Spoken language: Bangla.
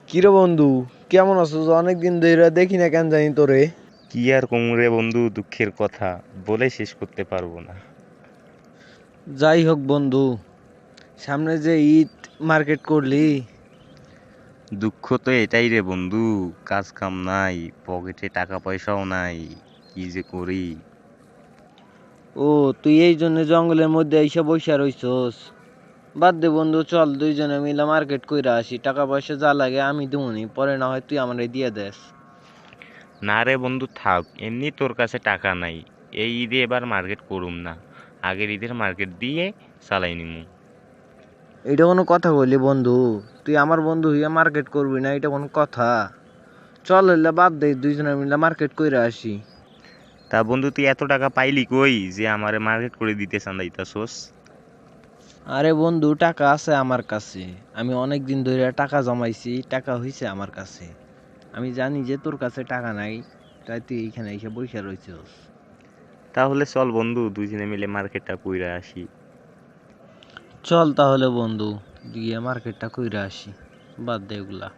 কিরে বন্ধু, কেমন আছো? অনেকদিন ধরে দেখি না, কেন জানি তোরে। কি আর কমরে বন্ধু, দুঃখের কথা বলে শেষ করতে পারবো না। যাই হোক বন্ধু, সামনে যে ঈদ, মার্কেট করলি? দুঃখ তো এটাই রে বন্ধু, কাজ কাম নাই, পকেটে টাকা পয়সাও নাই, কি যে করি। ও, তুই এই জন্য জঙ্গলের মধ্যে এসে বইসা রইছস? বাদ দে বন্ধু, চল দুইজনে মিলে মার্কেট কইরা আসি। টাকা পয়সা যা লাগে আমি দিমুনি, পরে না হয় তুই আমারে দিয়ে দেস। না রে বন্ধু, থাক, এমনি তোর কাছে টাকা নাই। এই ঈদে এবার মার্কেট করুম না, আগের ঈদের মার্কেট দিয়ে চালাই নিমু। এটা কোনো কথা বললি বন্ধু? তুই আমার বন্ধু হইয়া মার্কেট করবি না, এটা কোনো কথা? চল হইলে বাদ দে, দুইজনে মিলে মার্কেট কইরা আসি। তা বন্ধু, তুই এত টাকা পাইলি কই যে আমারে মার্কেট করে দিতে চান্দাইতাছোস? আরে বন্ধু, টাকা আছে আমার কাছে। আমি অনেক দিন ধরে টাকা জমাইছি, টাকা হইছে আমার কাছে। আমি জানি যে তোর কাছে টাকা নাই, তাই তুই এইখানে এসে বইসা রইছস। তাহলে চল বন্ধু, দুজনে মিলে মার্কেটটা কইরা আসি। চল তাহলে বন্ধু, গিয়ে মার্কেটটা কইরা আসি। বাদ দে এগুলা।